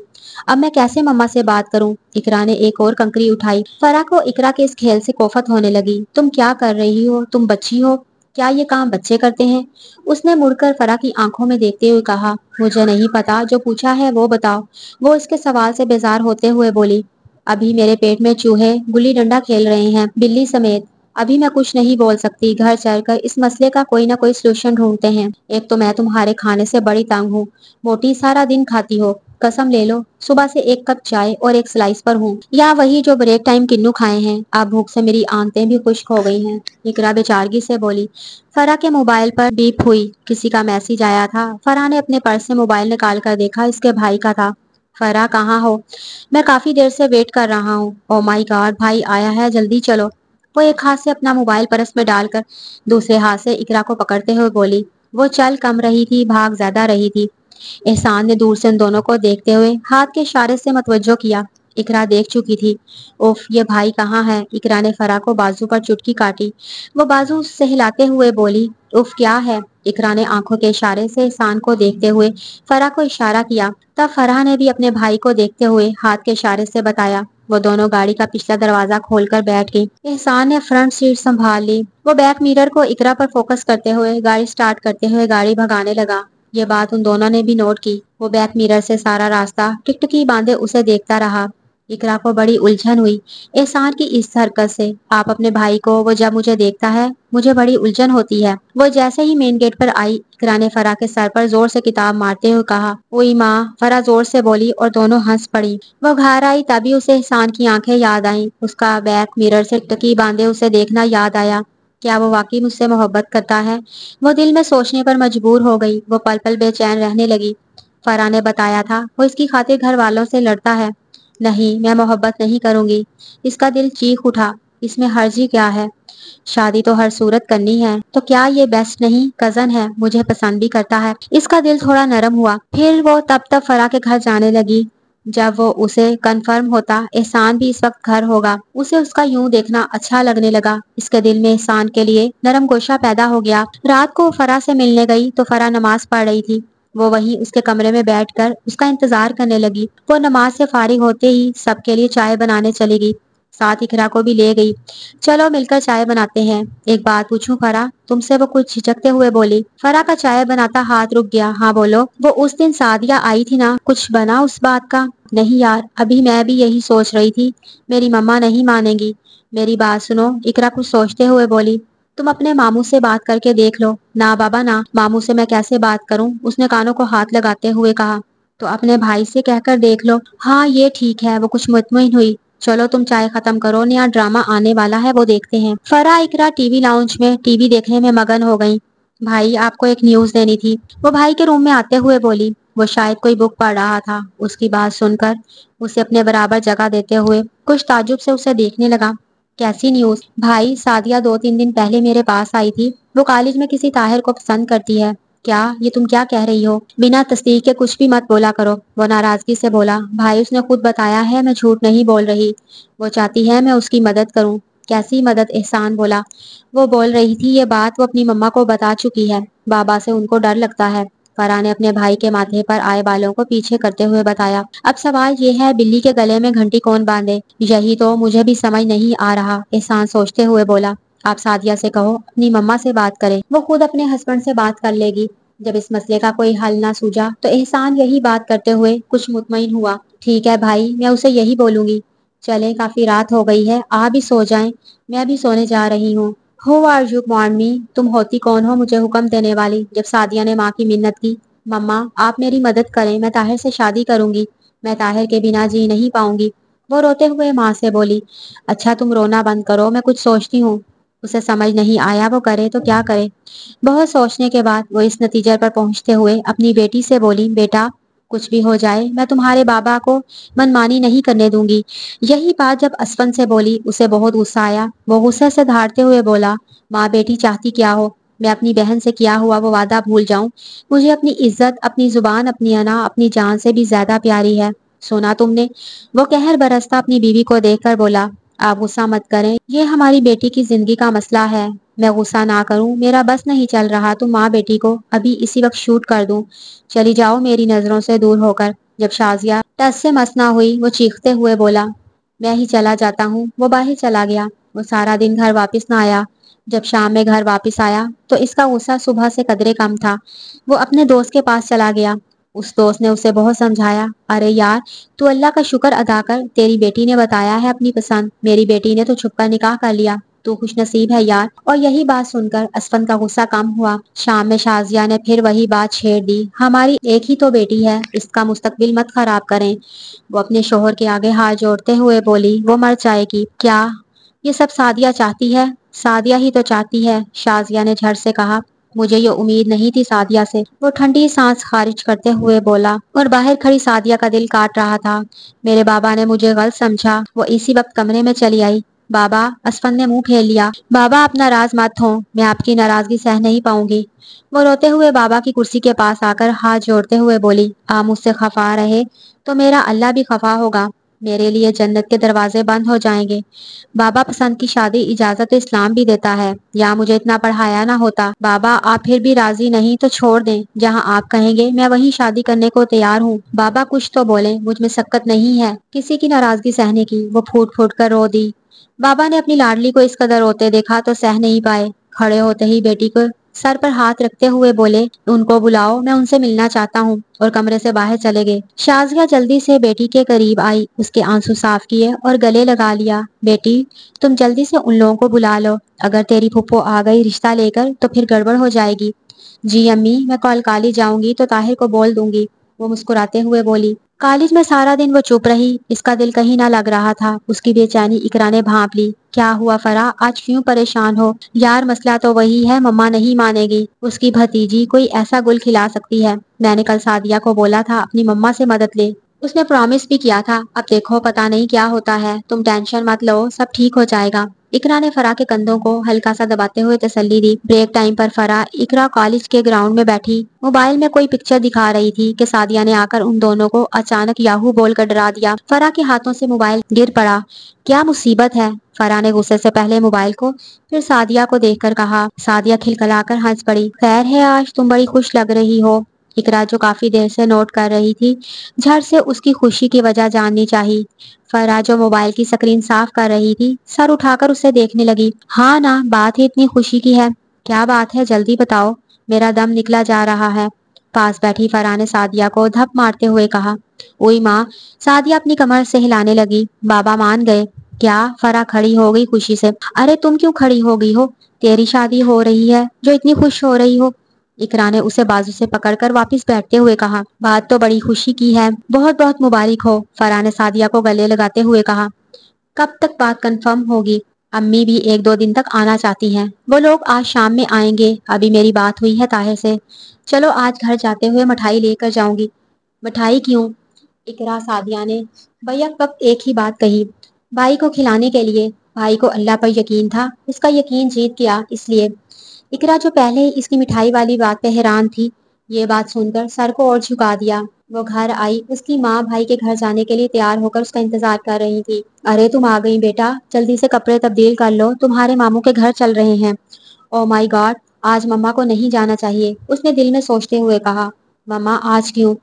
A: اب میں کیسے مما سے بات کروں؟ اقرا نے ایک اور کنکری اٹھائی۔ فرح کو اقرا کے اس کھیل سے کوفت ہونے لگی۔ تم کیا کر رہی ہو؟ تم بچی ہو؟ کیا یہ کام بچے کرتے ہیں؟ اس نے مڑ کر فرح کی آنکھوں میں دیکھتے ہوئے کہا۔ مجھے نہیں پتا، جو پوچھا ہے وہ بتاؤ۔ وہ اس کے سوال سے بیزار ہوتے ہوئے بولی۔ ابھی میرے پیٹ میں چوہے گلی ڈنڈا کھیل رہے ہیں، بلی سمیت۔ ابھی میں کچھ نہیں بول سکتی، گھر چل کر اس مسئلے کا کوئی نہ کوئی سلوشن ڈھونڈتے ہیں۔ ایک تو میں تمہارے کھانے سے بڑی تنگ ہوں، موٹی سارا دن کھاتی ہو، قسم لے لو صبح سے ایک کپ چائے اور ایک سلائس پر ہوں، یا وہی جو بریک ٹائم کنو کھائے ہیں۔ اب بھوک سے میری آنتیں بھی خشک ہو گئی ہیں، اقرا بیچارگی سے بولی۔ فرح کے موبائل پر بیپ ہوئی، کسی کا میسج آیا تھا۔ فرح نے اپنے پرس سے موبائل نکال کر دیکھا، اس کے بھائی کا تھا۔ فرح کہاں ہو؟ میں کافی دیر سے ویٹ کر رہا ہوں۔ او مائی گاڈ، بھائی آیا ہے، جلدی چلو۔ وہ ایک ہاتھ سے اپنا موبائل پرس میں ڈال کر دوسرے ہاتھ سے اقرا کو پکڑتے ہوئے بولی۔ وہ چل کم رہی تھی، بھاگ زیادہ رہی تھی۔ احسان نے دور سے ان دونوں کو دیکھتے ہوئے ہاتھ کے اشارے سے متوجہ کیا۔ اقرا دیکھ چکی تھی۔ اوف، یہ بھائی کہاں ہے؟ اقرا نے فرح کو بازو پر چٹکی کاٹی۔ وہ بازو سے ہلاتے ہوئے بولی، اوف کیا ہے؟ اقرا نے آنکھوں کے اشارے سے احسان کو دیکھتے ہوئے فرح کو اشارہ کیا۔ تب فرح نے بھی اپنے بھائی کو دیکھتے ہوئے ہاتھ کے اشارے سے بتایا۔ وہ دونوں گاڑی کا پچھلا دروازہ کھول کر بیٹھ گئی۔ احسان نے فرنٹ سیٹ سنبھال لی۔ وہ بیک میرر کو اقرا پر فوکس کرتے ہوئے گاڑی سٹارٹ کرتے ہوئے گاڑی بھگانے لگا۔ یہ بات ان دونوں نے بھی نوٹ کی۔ وہ بیک میرر سے سارا راستہ ٹکٹکی باندھے اسے دیکھتا رہا۔ اقرا کو بڑی الجھن ہوئی احسان کی اس حرکت سے۔ آپ اپنے بھائی کو، وہ جب مجھے دیکھتا ہے مجھے بڑی الجھن ہوتی ہے۔ وہ جیسے ہی مین گیٹ پر آئی، اقرا نے فرح کے سر پر زور سے کتاب مارتے ہوئے کہا، اوئی ماں۔ فرح زور سے بولی اور دونوں ہنس پڑی۔ وہ گھر آئی تبھی اسے احسان کی آنکھیں یاد آئیں۔ اس کا بیک میرر سے ٹکٹکی باندھے اسے دیکھنا یاد آیا۔ کیا وہ واقعی مجھ سے محبت کرتا ہے؟ وہ دل میں سوچنے پر مجبور ہو گئی۔ وہ پل پل بے چین رہنے لگی۔ فرح نے بتایا تھا وہ اس کی خاطر گھر والوں سے لڑتا ہے۔ نہیں، میں محبت نہیں کروں گی۔ اس کا دل چیخ اٹھا، اس میں حرجی کیا ہے؟ شادی تو ہر صورت کرنی ہے، تو کیا یہ بیسٹ نہیں؟ کزن ہے، مجھے پسند بھی کرتا ہے۔ اس کا دل تھوڑا نرم ہوا۔ پھر وہ تب فرح کے گھر جانے لگی۔ جب وہ اسے کنفرم ہوتا احسان بھی اس وقت گھر ہوگا، اسے اس کا یوں دیکھنا اچھا لگنے لگا۔ اس کے دل میں احسان کے لیے نرم گوشہ پیدا ہو گیا۔ رات کو فرح سے ملنے گئی تو فرح نماز پڑھ رہی تھی۔ وہ وہیں اس کے کمرے میں بیٹھ کر اس کا انتظار کرنے لگی۔ وہ نماز سے فارغ ہوتے ہی سب کے لیے چائے بنانے چلی گئی۔ ساتھ اقرا کو بھی لے گئی۔ چلو مل کر چائے بناتے ہیں۔ ایک بات پوچھوں فرح تم سے؟ وہ کچھ جھجکتے ہوئے بولی۔ فرح کا چائے بناتا ہاتھ رک گیا۔ ہاں بولو۔ وہ اس دن سعدیہ آئی تھی نا، کچھ بنا اس بات کا؟ نہیں یار، ابھی میں بھی یہی سوچ رہی تھی۔ میری مما نہیں مانے گی۔ میری بات سنو، اقرا کچھ سوچتے ہوئے بولی۔ تم اپنے ماموں سے بات کر کے دیکھ لو۔ نہ بابا نہ، ماموں سے میں کیسے بات کروں؟ اس نے کانوں کو ہاتھ لگاتے ہوئے کہا۔ تو اپنے بھائی سے کہہ کر دیکھ لو۔ ہاں یہ ٹھیک ہے۔ وہ کچھ مطمئن ہوئی۔ چلو تم چائے ختم کرو، نیا ڈرامہ آنے والا ہے، وہ دیکھتے ہیں۔ فرح اقرا ٹی وی لاؤنج میں ٹی وی دیکھنے میں مگن ہو گئی۔ بھائی آپ کو ایک نیوز دینی تھی، وہ بھائی کے روم میں آتے ہوئے بولی۔ وہ شاید کوئی بک پڑھ رہا تھا۔ اس کی بات سن کر اسے اپنے برابر جگہ دیتے ہوئے کچھ تعجب سے اسے دیکھنے لگا۔ کیسی نیوز؟ بھائی سعدیہ 2-3 دن پہلے میرے پاس آئی تھی۔ وہ کالج میں کسی طاہر کو پسند کرتی ہے۔ کیا؟ یہ تم کیا کہہ رہی ہو؟ بنا تصدیق کے کچھ بھی مت بولا کرو، وہ ناراضگی سے بولا۔ بھائی اس نے خود بتایا ہے، میں جھوٹ نہیں بول رہی۔ وہ چاہتی ہے میں اس کی مدد کروں۔ کیسی مدد؟ احسان بولا۔ وہ بول رہی تھی یہ بات وہ اپنی مما کو بتا چکی ہے، بابا سے ان کو ڈر لگتا ہے۔ فرح نے اپنے بھائی کے ماتھے پر آئے بالوں کو پیچھے کرتے ہوئے بتایا۔ اب سوال یہ ہے بلی کے گلے میں گھنٹی کون باندھے؟ یہی تو مجھے بھی سمجھ نہیں آ رہا، احسان سوچتے ہوئے بولا۔ آپ سعدیہ سے کہو اپنی مما سے بات کرے، وہ خود اپنے ہسبینڈ سے بات کر لے گی۔ جب اس مسئلے کا کوئی حل نہ سوجا تو احسان یہی بات کرتے ہوئے کچھ مطمئن ہوا۔ ٹھیک ہے بھائی، میں اسے یہی بولوں گی۔ چلیں کافی رات ہو گئی ہے، آپ بھی سو جائیں، میں بھی سونے جا رہی ہوں۔ ہو آر یو مارمی؟ تم ہوتی کون ہو مجھے حکم دینے والی؟ جب سعدیہ نے ماں کی منت کی، مما آپ میری مدد کریں، میں طاہر سے شادی کروں گی، میں طاہر کے بنا جی نہیں پاؤں گی۔ وہ روتے ہوئے ماں سے بولی۔ اچھا تم رونا بند کرو، میں کچھ سوچتی ہوں۔ اسے سمجھ نہیں آیا وہ کرے تو کیا کرے۔ بہت سوچنے کے بعد وہ اس نتیجے پر پہنچتے ہوئے اپنی بیٹی سے بولی، بیٹا کچھ بھی ہو جائے میں تمہارے بابا کو منمانی نہیں کرنے دوں گی۔ یہی بات جب اسفن سے بولی اسے بہت غصہ آیا۔ وہ غصے سے دھاڑتے ہوئے بولا، ماں بیٹی چاہتی کیا ہو؟ میں اپنی بہن سے کیا ہوا وہ وعدہ بھول جاؤں؟ مجھے اپنی عزت، اپنی زبان، اپنی انا اپنی جان سے بھی زیادہ پیاری ہے۔ سنا تم نے؟ وہ قہر برستا اپنی بیوی کو دیکھ کر بولا، آپ غصہ مت کریں، یہ ہماری بیٹی کی زندگی کا مسئلہ ہے۔ میں غصہ نہ کروں میرا بس نہیں چل رہا تو ماں بیٹی کو ابھی اسی وقت شوٹ کر دوں، چلی جاؤ میری نظروں سے دور ہو کر۔ جب شازیہ ٹس سے مس نہ ہوئی وہ چیختے ہوئے بولا، میں ہی چلا جاتا ہوں۔ وہ باہر چلا گیا۔ وہ سارا دن گھر واپس نہ آیا۔ جب شام میں گھر واپس آیا تو اس کا غصہ صبح سے قدرے کم تھا۔ وہ اپنے دوست کے پاس چلا گیا۔ اس دوست نے اسے بہت سمجھایا، ارے یار تو اللہ کا شکر ادا کر، تیری بیٹی نے بتایا ہے اپنی پسند، میری بیٹی نے تو چھپ کر نکاح کر لیا، تو خوش نصیب ہے یار۔ اور یہی بات سن کر اسفن کا غصہ کم ہوا۔ شام میں شازیہ نے پھر وہی بات چھیڑ دی، ہماری ایک ہی تو بیٹی ہے، اس کا مستقبل مت خراب کریں۔ وہ اپنے شوہر کے آگے ہاتھ جوڑتے ہوئے بولی، وہ مر جائے گی۔ کیا یہ سب سعدیہ چاہتی ہے؟ سعدیہ ہی تو چاہتی ہے، شازیہ نے جھٹ سے کہا۔ مجھے یہ امید نہیں تھی سعدیہ سے۔ وہ ٹھنڈی سانس خارج کرتے ہوئے بولا اور باہر کھڑی سعدیہ کا دل کاٹ رہا تھا۔ میرے بابا نے مجھے غلط سمجھا۔ وہ اسی وقت کمرے میں چلی آئی۔ بابا، اسفند نے منہ پھیر لیا۔ بابا، اپنا راز مت ہو، میں آپ کی ناراضگی سہ نہیں پاؤں گی۔ وہ روتے ہوئے بابا کی کرسی کے پاس آ کر ہاتھ جوڑتے ہوئے بولی، آپ مجھ سے خفا رہے تو میرا اللہ بھی خفا ہوگا، میرے لیے جنت کے دروازے بند ہو جائیں گے۔ بابا، پسند کی شادی اجازت اسلام بھی دیتا ہے، یا مجھے اتنا پڑھایا نہ ہوتا۔ بابا، آپ پھر بھی راضی نہیں تو چھوڑ دیں، جہاں آپ کہیں گے میں وہیں شادی کرنے کو تیار ہوں۔ بابا کچھ تو بولیں، مجھ میں سکت نہیں ہے کسی کی ناراضگی سہنے کی۔ وہ پھوٹ پھوٹ کر رو دی۔ بابا نے اپنی لاڈلی کو اس قدر روتے دیکھا تو سہ نہیں پائے۔ کھڑے ہوتے ہی بیٹی کو سر پر ہاتھ رکھتے ہوئے بولے، ان کو بلاؤ، میں ان سے ملنا چاہتا ہوں، اور کمرے سے باہر چلے گئے۔ شازیہ جلدی سے بیٹی کے قریب آئی، اس کے آنسو صاف کیے اور گلے لگا لیا۔ بیٹی، تم جلدی سے ان لوگوں کو بلا لو، اگر تیری پھپھو آ گئی رشتہ لے کر تو پھر گڑبڑ ہو جائے گی۔ جی امی، میں کل کالج جاؤں گی تو طاہر کو بول دوں گی، وہ مسکراتے ہوئے بولی۔ کالج میں سارا دن وہ چپ رہی، اس کا دل کہیں نہ لگ رہا تھا۔ اس کی بے چینی اقرا نے بھانپ لی۔ کیا ہوا فرح، آج کیوں پریشان ہو؟ یار مسئلہ تو وہی ہے، مما نہیں مانے گی، اس کی بھتیجی کوئی ایسا گل کھلا سکتی ہے۔ میں نے کل سعدیہ کو بولا تھا اپنی مما سے مدد لے، اس نے پرامس بھی کیا تھا، اب دیکھو پتہ نہیں کیا ہوتا ہے، تم ٹینشن مت لو، سب ٹھیک ہو جائے گا۔ اقرا نے فرح کے کندھوں کو ہلکا سا دباتے ہوئے تسلی دی۔ بریک ٹائم پر فرح اقرا کالج کے گراؤنڈ میں بیٹھی موبائل میں کوئی پکچر دکھا رہی تھی کہ سعدیہ نے آ کر ان دونوں کو اچانک یاہو بول کر ڈرا دیا۔ فرح کے ہاتھوں سے موبائل گر پڑا۔ کیا مصیبت ہے؟ فرح نے غصے سے پہلے موبائل کو پھر سعدیہ کو دیکھ کر کہا۔ سعدیہ کھلکھلا کر ہنس پڑی۔ خیر ہے، آج تم بڑی خوش لگ رہی ہو۔ اقرا جو کافی دیر سے نوٹ کر رہی تھی، جھٹ سے اس کی خوشی کی وجہ جاننی چاہی۔ فرح جو موبائل کی سکرین صاف کر رہی تھی، سر اٹھا کر اسے دیکھنے لگی۔ ہاں نا، بات ہی اتنی خوشی کی ہے، کیا بات ہے جلدی بتاؤ، میرا دم نکلا جا رہا ہے۔ پاس بیٹھی فرح نے سعدیہ کو دھپ مارتے ہوئے کہا۔ اوئی ماں، سعدیہ اپنی کمر سے ہلانے لگی۔ بابا مان گئے کیا؟ فرح کھڑی ہو گئی خوشی سے۔ ارے تم کیوں کھڑی ہو گئی ہو؟ تیری شادی ہو رہی ہے جو اتنی خوش ہو رہی ہو؟ اقرا نے اسے بازو سے پکڑ کر واپس بیٹھتے ہوئے کہا۔ بات تو بڑی خوشی کی ہے، بہت بہت مبارک ہو، فرح نے سعدیہ کو گلے لگاتے ہوئے کہا۔ کب تک بات کنفرم ہوگی؟ امی بھی 1-2 دن تک آنا چاہتی ہیں، وہ لوگ آج شام میں آئیں گے، ابھی میری بات ہوئی ہے طاہر سے۔ چلو آج گھر جاتے ہوئے مٹھائی لے کر جاؤں گی۔ مٹھائی کیوں؟ اقرا سعدیہ نے بیک وقت ایک ہی بات کہی۔ بھائی کو کھلانے کے لیے، بھائی کو اللہ پر یقین تھا، اس کا یقین جیت گیا اس لیے۔ اقرا جو پہلے ہی اس کی مٹھائی والی بات پہ حیران تھی، یہ بات سن کر سر کو اور جھکا دیا۔ وہ گھر آئی، اس کی ماں بھائی کے گھر جانے کے لیے تیار ہو کر اس کا انتظار کر رہی تھی۔ ارے تم آ گئی بیٹا، جلدی سے کپڑے تبدیل کر لو، تمہارے ماموں کے گھر چل رہے ہیں۔ او مائی گاڈ، آج مما کو نہیں جانا چاہیے، اس نے دل میں سوچتے ہوئے کہا۔ مما آج کیوں؟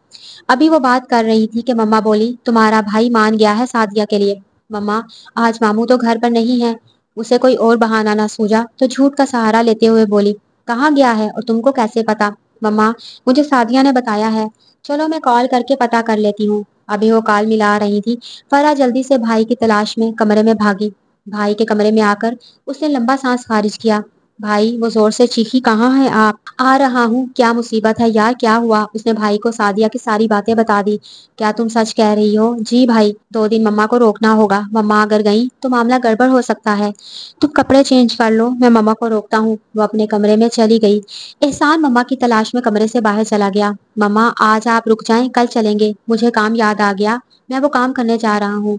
A: ابھی وہ بات کر رہی تھی کہ مما بولی تمہارا بھائی مان گیا ہے سعدیہ کے لیے۔ مما آج ماموں تو گھر پر نہیں ہے۔ اسے کوئی اور بہانہ نہ سوجا تو جھوٹ کا سہارا لیتے ہوئے بولی، کہاں گیا ہے اور تم کو کیسے پتا؟ مما مجھے سعدیہ نے بتایا ہے، چلو میں کال کر کے پتا کر لیتی ہوں۔ ابھی وہ کال ملا رہی تھی، فرح جلدی سے بھائی کی تلاش میں کمرے میں بھاگی۔ بھائی کے کمرے میں آ کر اس نے لمبا سانس خارج کیا۔ بھائی، وہ زور سے چیخی، کہاں ہیں آپ؟ آ رہا ہوں۔ کیا مصیبت ہے یار، کیا ہوا؟ اس نے بھائی کو سعدیہ کی ساری باتیں بتا دی۔ کیا تم سچ کہہ رہی ہو؟ جی بھائی، 2 دن مما کو روکنا ہوگا، مما اگر گئیں تو معاملہ گڑبڑ ہو سکتا ہے، تم کپڑے چینج کر لو، میں مما کو روکتا ہوں۔ وہ اپنے کمرے میں چلی گئی۔ احسان مما کی تلاش میں کمرے سے باہر چلا گیا۔ مما آج آپ رک جائیں، کل چلیں گے، مجھے کام یاد آ گیا، میں وہ کام کرنے جا رہا ہوں۔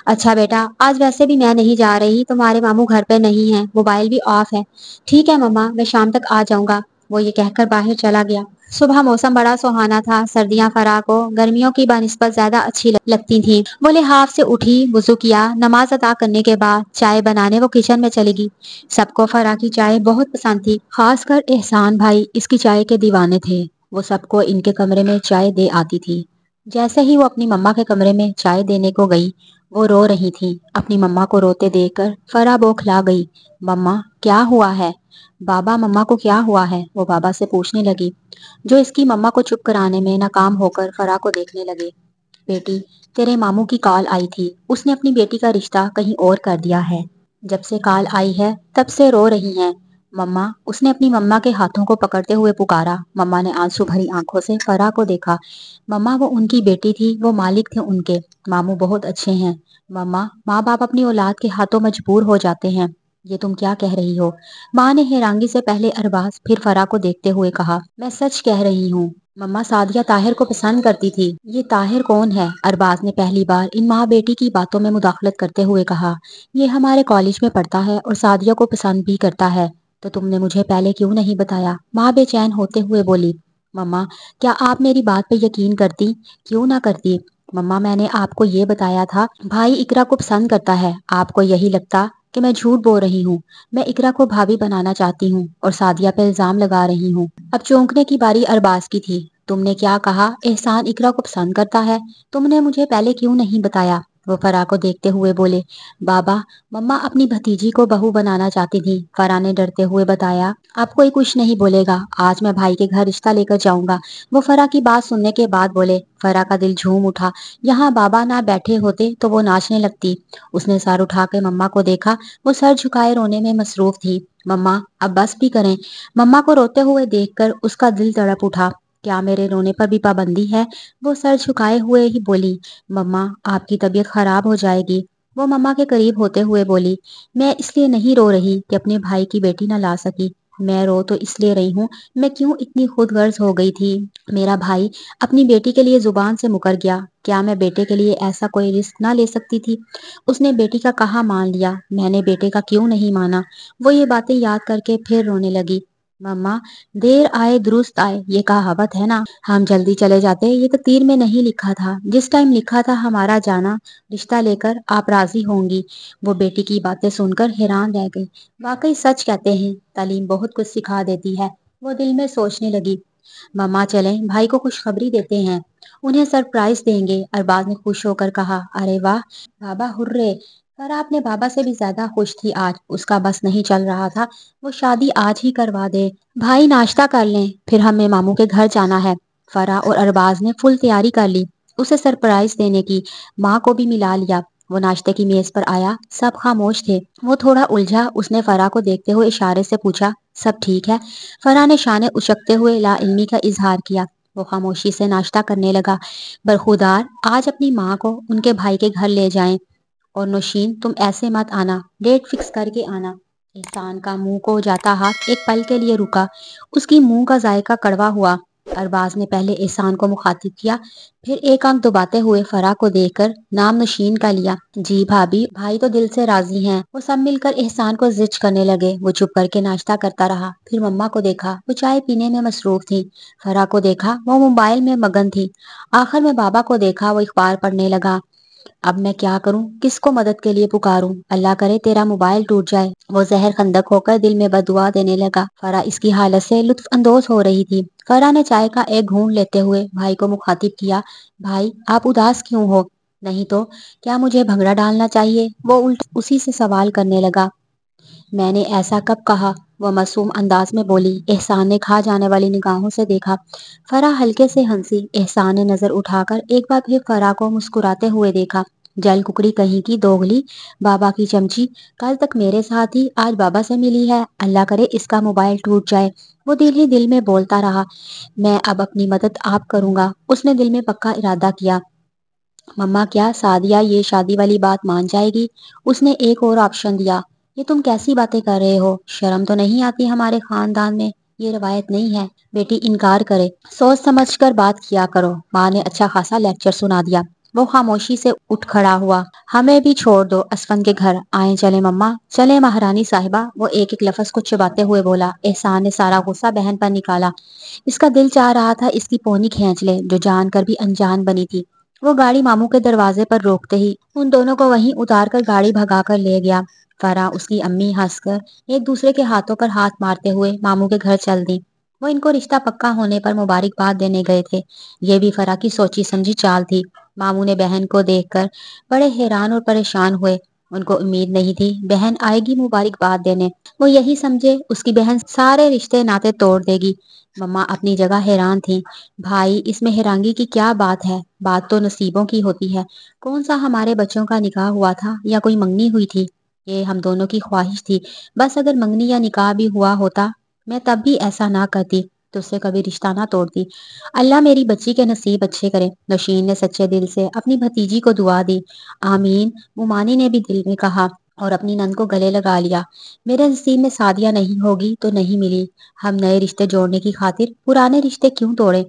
A: اچھا بیٹا، آج ویسے بھی میں نہیں جا رہی، تمہارے ماموں گھر پہ نہیں ہیں، موبائل بھی آف ہے۔ ٹھیک ہے مما، میں شام تک آ جاؤں گا۔ وہ یہ کہہ کر باہر چلا گیا۔ صبح موسم بڑا سہانا تھا، سردیاں فرح کو گرمیوں کی بنسبت زیادہ اچھی لگتی تھیں۔ وہ لحاف سے اٹھی، وضو کیا، نماز ادا کرنے کے بعد چائے بنانے وہ کچن میں چلی گئی۔ سب کو فرح کی چائے بہت پسند تھی، خاص کر احسان بھائی اس کی چائے کے دیوانے تھے۔ وہ سب کو ان کے کمرے میں چائے دے آتی تھی۔ جیسے ہی وہ اپنی مما کے کمرے میں چائے دینے کو گئی، وہ رو رہی تھی۔ اپنی مما کو روتے دیکھ کر فرح بوکھلا گئی۔ مما کیا ہوا ہے؟ بابا مما کو کیا ہوا ہے؟ وہ بابا سے پوچھنے لگی، جو اس کی مما کو چپ کرانے میں ناکام ہو کر فرح کو دیکھنے لگے۔ بیٹی، تیرے ماموں کی کال آئی تھی، اس نے اپنی بیٹی کا رشتہ کہیں اور کر دیا ہے، جب سے کال آئی ہے تب سے رو رہی ہیں مما۔ اس نے اپنی مما کے ہاتھوں کو پکڑتے ہوئے پکارا۔ مما نے آنسو بھری آنکھوں سے فرح کو دیکھا۔ مما وہ ان کی بیٹی تھی، وہ مالک تھے ان کے، ماموں بہت اچھے ہیں۔ مما، ماں باپ اپنی اولاد کے ہاتھوں مجبور ہو جاتے ہیں، یہ تم کیا کہہ رہی ہو؟ ماں نے حیرانگی سے پہلے ارباز پھر فرا کو دیکھتے ہوئے کہا۔ میں سچ کہہ رہی ہوں، مما سعدیہ طاہر کو پسند کرتی تھی۔ یہ طاہر کون ہے؟ ارباز نے پہلی بار ان ماں بیٹی کی باتوں میں مداخلت کرتے ہوئے کہا۔ یہ ہمارے کالج میں پڑھتا ہے اور سعدیہ کو پسند بھی کرتا ہے۔ تو تم نے مجھے پہلے کیوں نہیں بتایا؟ ماں بے چین ہوتے ہوئے بولی۔ مما کیا آپ میری بات پہ یقین کرتی؟ کیوں نہ کرتی؟ مما میں نے آپ کو یہ بتایا تھا بھائی اقرا کو پسند کرتا ہے، آپ کو یہی لگتا کہ میں جھوٹ بول رہی ہوں؟ میں اقرا کو بھابھی بنانا چاہتی ہوں اور سعدیہ پہ الزام لگا رہی ہوں۔ اب چونکنے کی باری ارباز کی تھی۔ تم نے کیا کہا؟ احسان اقرا کو پسند کرتا ہے؟ تم نے مجھے پہلے کیوں نہیں بتایا؟ وہ فرا کو دیکھتے ہوئے بولے۔ بابا مما اپنی بھتیجی کو بہو بنانا چاہتی تھی، فرا نے ڈرتے ہوئے بتایا۔ اب کوئی کچھ نہیں بولے گا، آج میں بھائی کے گھر رشتہ لے کر جاؤں گا، وہ فرا کی بات سننے کے بعد بولے۔ فرا کا دل جھوم اٹھا، یہاں بابا نہ بیٹھے ہوتے تو وہ ناچنے لگتی۔ اس نے سر اٹھا کے مما کو دیکھا، وہ سر جھکائے رونے میں مصروف تھی۔ مما اب بس بھی کریں۔ مما کو روتے ہوئے دیکھ کر اس کا دل تڑپ اٹھا۔ کیا میرے رونے پر بھی پابندی ہے؟ وہ سر جھکائے ہوئے ہی بولی۔ مما آپ کی طبیعت خراب ہو جائے گی۔ وہ مما کے قریب ہوتے ہوئے بولی۔ میں اس لیے نہیں رو رہی کہ اپنے بھائی کی بیٹی نہ لا سکی، میں رو تو اس لیے رہی ہوں میں کیوں اتنی خود غرض ہو گئی تھی۔ میرا بھائی اپنی بیٹی کے لیے زبان سے مکر گیا، کیا میں بیٹے کے لیے ایسا کوئی رسک نہ لے سکتی تھی؟ اس نے بیٹی کا کہاں مان لیا، میں نے بیٹے کا کیوں نہیں مانا؟ وہ یہ باتیں یاد کر کے پھر رونے لگی۔ مما دیر آئے درست آئے، یہ کہاوت ہے نا، ہم جلدی چلے جاتے، یہ تقدیر میں نہیں لکھا تھا، جس ٹائم لکھا تھا ہمارا جانا، رشتہ لے کر آپ راضی ہوں گی۔ وہ بیٹی کی باتیں سن کر حیران رہ گئی۔ واقعی سچ کہتے ہیں، تعلیم بہت کچھ سکھا دیتی ہے، وہ دل میں سوچنے لگی۔ مما چلیں بھائی کو خوشخبری دیتے ہیں، انہیں سرپرائز دیں گے، ارباز نے خوش ہو کر کہا۔ ارے واہ بابا ہرے! فرا اپنے بابا سے بھی زیادہ خوش تھی آج، اس کا بس نہیں چل رہا تھا، وہ شادی آج ہی کروا دے۔ بھائی ناشتہ کر لیں، پھر ہمیں ماموں کے گھر جانا ہے۔ فرا اور ارباز نے فل تیاری کر لی اسے سرپرائز دینے کی، ماں کو بھی ملا لیا۔ وہ ناشتے کی میز پر آیا، سب خاموش تھے۔ وہ تھوڑا الجھا، اس نے فرا کو دیکھتے ہوئے اشارے سے پوچھا، سب ٹھیک ہے؟ فرا نے شانے اچکتے ہوئے لا علمی کا اظہار کیا۔ وہ خاموشی سے ناشتہ کرنے لگا۔ برخودار آج اپنی ماں کو ان کے بھائی کے گھر لے جائیں، اور نوشین تم ایسے مت آنا، ڈیٹ فکس کر کے آنا۔ احسان کا منہ کو جاتا ہاتھ ایک پل کے لیے رکا، اس کی منہ کا ذائقہ کڑوا ہوا۔ ارباز نے پہلے احسان کو مخاطب کیا، پھر ایک آنکھ دباتے ہوئے فرا کو دیکھ کر نام نوشین کا لیا۔ جی بھابی، بھائی تو دل سے راضی ہیں۔ وہ سب مل کر احسان کو زچ کرنے لگے۔ وہ چپ کر کے ناشتہ کرتا رہا، پھر مما کو دیکھا، وہ چائے پینے میں مصروف تھی۔ فرا کو دیکھا، وہ موبائل میں مگن تھی۔ آخر میں بابا کو دیکھا، وہ اخبار پڑھنے لگا۔ اب میں کیا کروں، کس کو مدد کے لیے پکاروں؟ اللہ کرے تیرا موبائل ٹوٹ جائے۔ وہ زہر خندق ہو کر دل میں بددعا دینے لگا۔ فرا اس کی حالت سے لطف اندوز ہو رہی تھی۔ فرا نے چائے کا ایک گھونٹ لیتے ہوئے بھائی کو مخاطب کیا، بھائی آپ اداس کیوں ہو؟ نہیں تو کیا مجھے بھنگڑا ڈالنا چاہیے؟ وہ الٹ اسی سے سوال کرنے لگا۔ میں نے ایسا کب کہا؟ وہ معصوم انداز میں بولی۔ احسان نے کھا جانے والی نگاہوں سے دیکھا۔ فرا ہلکے سے ہنسی۔ احسان نے نظر اٹھا کر ایک بار پھر فرا کو مسکراتے ہوئے دیکھا۔ جل ککڑی کہیں کی دوگلی، بابا کی چمچی، کل تک میرے ساتھ ہی، آج بابا سے ملی ہے، اللہ کرے اس کا موبائل ٹوٹ جائے۔ وہ دل ہی دل میں بولتا رہا، میں اب اپنی مدد آپ کروں گا۔ اس نے دل میں پکا ارادہ کیا۔ مما کیا سعدیہ یہ شادی والی بات مان جائے گی؟ اس نے ایک اور آپشن دیا۔ یہ تم کیسی باتیں کر رہے ہو؟ شرم تو نہیں آتی؟ ہمارے خاندان میں یہ روایت نہیں ہے بیٹی انکار کرے، سوچ سمجھ کر بات کیا کرو۔ ماں نے اچھا خاصا لیکچر سنا دیا۔ وہ خاموشی سے اٹھ کھڑا ہوا۔ ہمیں بھی چھوڑ دو اسفند کے گھر، آئیں چلیں مما، چلیں مہارانی صاحبہ، وہ ایک ایک لفظ کو چباتے ہوئے بولا۔ احسان نے سارا غصہ بہن پر نکالا۔ اس کا دل چاہ رہا تھا اس کی پونی کھینچ لے، جو جان کر بھی انجان بنی تھی۔ وہ گاڑی ماموں کے دروازے پر روکتے ہی ان دونوں کو وہیں اتار کر گاڑی بھگا کر لے گیا۔ فرا اس کی امی ہنس کر ایک دوسرے کے ہاتھوں پر ہاتھ مارتے ہوئے ماموں کے گھر چل دی۔ وہ ان کو رشتہ پکا ہونے پر مبارکباد دینے گئے تھے، یہ بھی فرا کی سوچی سمجھی چال تھی۔ ماموں نے بہن کو دیکھ کر بڑے حیران اور پریشان ہوئے، ان کو امید نہیں تھی بہن آئے گی مبارکباد دینے، وہ یہی سمجھے اس کی بہن سارے رشتے ناتے توڑ دے گی۔ مما اپنی جگہ حیران تھی۔ بھائی اس میں حیرانگی کی کیا بات ہے، بات تو نصیبوں کی ہوتی ہے، کون سا ہمارے بچوں کا نکاح ہوا تھا یا کوئی منگنی ہوئی تھی؟ یہ ہم دونوں کی خواہش تھی، بس اگر منگنی یا نکاح بھی ہوا ہوتا میں تب بھی ایسا نہ کرتی، تو اس سے کبھی رشتہ نہ توڑتی۔ اللہ میری بچی کے نصیب اچھے کرے۔ نوشین نے سچے دل سے اپنی بھتیجی کو دعا دی۔ آمین، مومانی نے بھی دل میں کہا۔ اور اپنی نند کو گلے لگا لیا۔ میرے نصیب میں سعدیہ نہیں ہوگی تو نہیں ملی، ہم نئے رشتے جوڑنے کی خاطر پرانے رشتے کیوں توڑے؟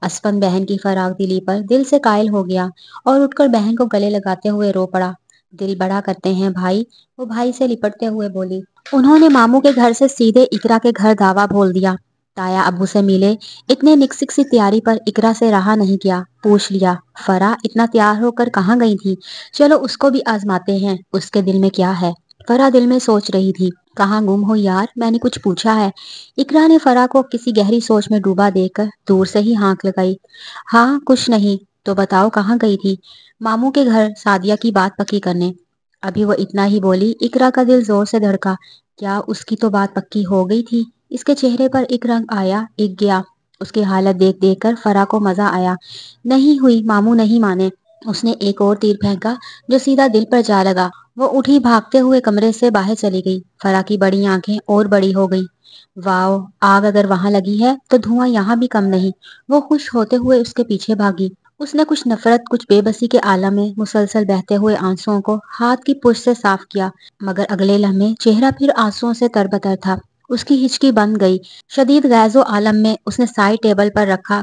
A: اسپن بہن کی فراغ دلی پر دل سے قائل ہو گیا اور اٹھ کر بہن کو گلے لگاتے ہوئے رو پڑا۔ دل بڑا کرتے ہیں بھائی، وہ بھائی سے لپٹتے ہوئے بولی۔ انہوں نے ماموں کے گھر سے سیدھے اقرا کے گھر دعویٰ بول دیا۔ تایا ابو سے ملے، اتنے نکسک سی تیاری پر اقرا سے رہا نہیں کیا، پوچھ لیا فرا اتنا تیار ہو کر کہاں گئی تھی؟ چلو اس کو بھی آزماتے ہیں، اس کے دل میں کیا ہے؟ فرا دل میں سوچ رہی تھی، کہاں گم ہو یار، میں نے کچھ پوچھا ہے؟ اقرا نے فرا کو کسی گہری سوچ میں ڈوبا دیکھ کر دور سے ہی ہانک لگائی۔ ہاں کچھ نہیں، تو بتاؤ کہاں گئی تھی؟ ماموں کے گھر سعدیہ کی بات پکی کرنے۔ ابھی وہ اتنا ہی بولی، اقرا کا دل زور سے دھڑکا۔ کیا اس کی تو بات پکی ہو گئی تھی؟ اس کے چہرے پر ایک رنگ آیا، ایک گیا۔ اس کی حالت دیکھ دیکھ کر فرا کو مزہ آیا۔ نہیں ہوئی، ماموں نہیں مانے۔ اس نے ایک اور تیر پھینکا جو سیدھا دل پر جا لگا۔ وہ اٹھی بھاگتے ہوئے کمرے سے باہر چلی گئی۔ فرا کی بڑی آنکھیں اور بڑی ہو گئی۔ واو، آگ اگر وہاں لگی ہے تو دھواں یہاں بھی کم نہیں۔ وہ خوش ہوتے ہوئے اس کے پیچھے بھاگی۔ اس نے کچھ نفرت، کچھ بے بسی کے عالم میں مسلسل بہتے ہوئے آنسوؤں کو ہاتھ کی پش سے صاف کیا، مگر اگلے لمحے چہرہ پھر آنسوؤں سے تر بتر تھا۔ اس کی ہچکی بند گئی۔ شدید غیظ و عالم میں اس نے سائی ٹیبل پر رکھا